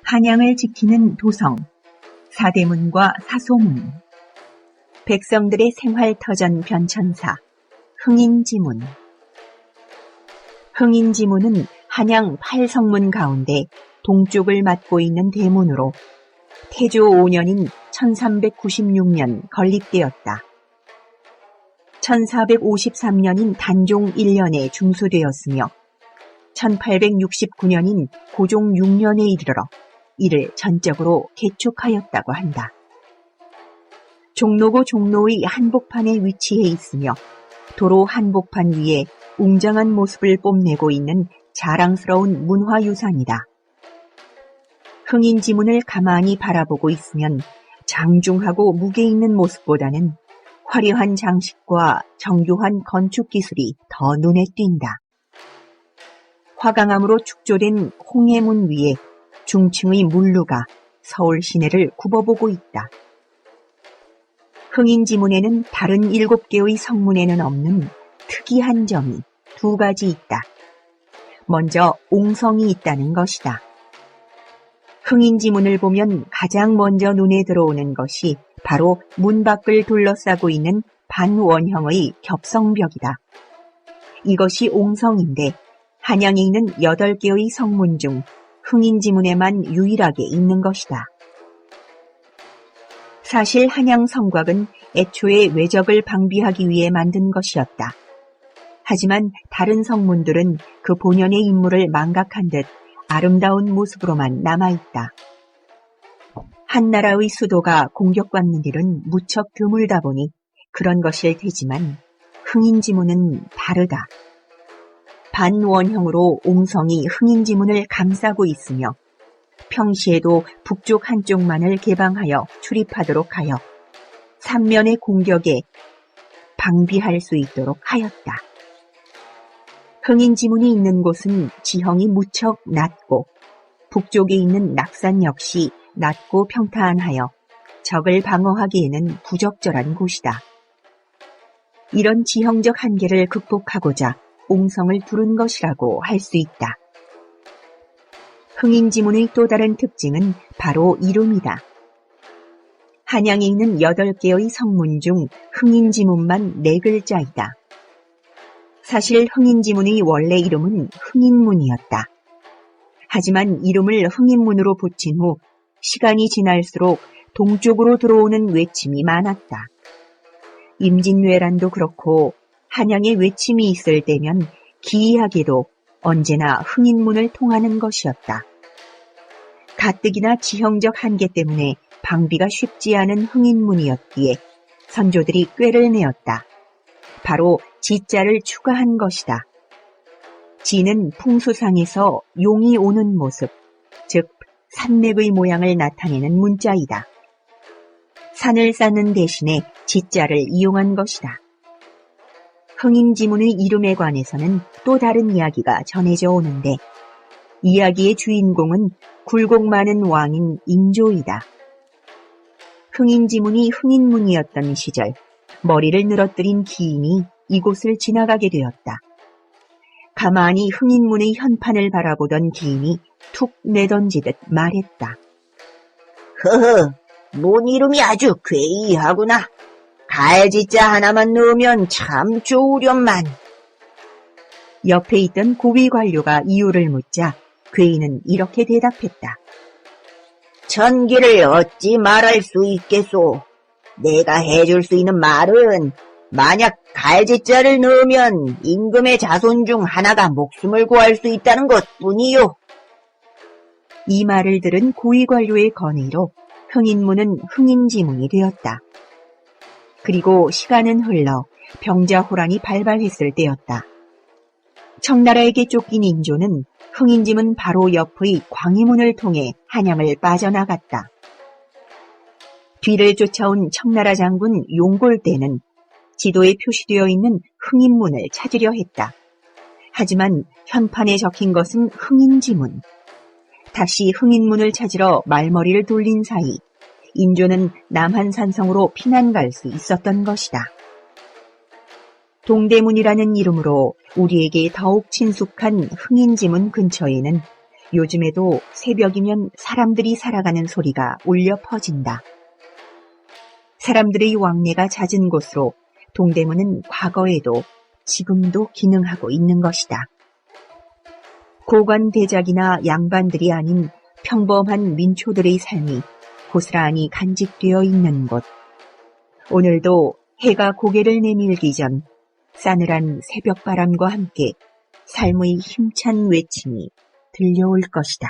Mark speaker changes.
Speaker 1: 한양을 지키는 도성, 사대문과 사소문, 백성들의 생활터전 변천사, 흥인지문. 흥인지문은 한양 8성문 가운데 동쪽을 맡고 있는 대문으로 태조 5년인 1396년 건립되었다. 1453년인 단종 1년에 중수되었으며 1869년인 고종 6년에 이르러 이를 전적으로 개축하였다고 한다. 종로구 종로의 한복판에 위치해 있으며 도로 한복판 위에 웅장한 모습을 뽐내고 있는 자랑스러운 문화유산이다. 흥인지문을 가만히 바라보고 있으면 장중하고 무게 있는 모습보다는 화려한 장식과 정교한 건축기술이 더 눈에 띈다. 화강암으로 축조된 홍해문 위에 중층의 물루가 서울 시내를 굽어보고 있다. 흥인지문에는 다른 7개의 성문에는 없는 특이한 점이 2가지 있다. 먼저 옹성이 있다는 것이다. 흥인지문을 보면 가장 먼저 눈에 들어오는 것이 바로 문 밖을 둘러싸고 있는 반원형의 겹성벽이다. 이것이 옹성인데 한양에 있는 8개의 성문 중 흥인지문에만 유일하게 있는 것이다. 사실 한양 성곽은 애초에 외적을 방비하기 위해 만든 것이었다. 하지만 다른 성문들은 그 본연의 임무를 망각한 듯 아름다운 모습으로만 남아있다. 한 나라의 수도가 공격받는 일은 무척 드물다 보니 그런 것일 테지만 흥인지문은 다르다. 반원형으로 옹성이 흥인지문을 감싸고 있으며 평시에도 북쪽 한쪽만을 개방하여 출입하도록 하여 삼면의 공격에 방비할 수 있도록 하였다. 흥인지문이 있는 곳은 지형이 무척 낮고 북쪽에 있는 낙산 역시 낮고 평탄하여 적을 방어하기에는 부적절한 곳이다. 이런 지형적 한계를 극복하고자 옹성을 두른 것이라고 할 수 있다. 흥인지문의 또 다른 특징은 바로 이름이다. 한양에 있는 8개의 성문 중 흥인지문만 4글자이다. 사실 흥인지문의 원래 이름은 흥인문이었다. 하지만 이름을 흥인문으로 붙인 후 시간이 지날수록 동쪽으로 들어오는 외침이 많았다. 임진왜란도 그렇고 한양에 외침이 있을 때면 기이하게도 언제나 흥인문을 통하는 것이었다. 가뜩이나 지형적 한계 때문에 방비가 쉽지 않은 흥인문이었기에 선조들이 꾀를 내었다. 바로 지자를 추가한 것이다. 지는 풍수상에서 용이 오는 모습, 즉 산맥의 모양을 나타내는 문자이다. 산을 쌓는 대신에 지자를 이용한 것이다. 흥인지문의 이름에 관해서는 또 다른 이야기가 전해져 오는데 이야기의 주인공은 굴곡 많은 왕인 인조이다. 흥인지문이 흥인문이었던 시절 머리를 늘어뜨린 기인이 이곳을 지나가게 되었다. 가만히 흥인문의 현판을 바라보던 기인이 툭 내던지듯 말했다.
Speaker 2: 허허, 문 이름이 아주 괴이하구나. 갈지자 하나만 넣으면 참 좋으련만.
Speaker 1: 옆에 있던 고위관료가 이유를 묻자 괴인은 이렇게 대답했다.
Speaker 2: 천기를 어찌 말할 수 있겠소. 내가 해줄 수 있는 말은 만약 갈지자를 넣으면 임금의 자손 중 하나가 목숨을 구할 수 있다는 것뿐이요.
Speaker 1: 이 말을 들은 고위관료의 건의로 흥인문은 흥인지문이 되었다. 그리고 시간은 흘러 병자호란이 발발했을 때였다. 청나라에게 쫓긴 인조는 흥인지문 바로 옆의 광희문을 통해 한양을 빠져나갔다. 뒤를 쫓아온 청나라 장군 용골대는 지도에 표시되어 있는 흥인문을 찾으려 했다. 하지만 현판에 적힌 것은 흥인지문. 다시 흥인문을 찾으러 말머리를 돌린 사이 인조는 남한산성으로 피난 갈 수 있었던 것이다. 동대문이라는 이름으로 우리에게 더욱 친숙한 흥인지문 근처에는 요즘에도 새벽이면 사람들이 살아가는 소리가 울려 퍼진다. 사람들의 왕래가 잦은 곳으로 동대문은 과거에도 지금도 기능하고 있는 것이다. 고관 대작이나 양반들이 아닌 평범한 민초들의 삶이 고스란히 간직되어 있는 곳. 오늘도 해가 고개를 내밀기 전 싸늘한 새벽바람과 함께 삶의 힘찬 외침이 들려올 것이다.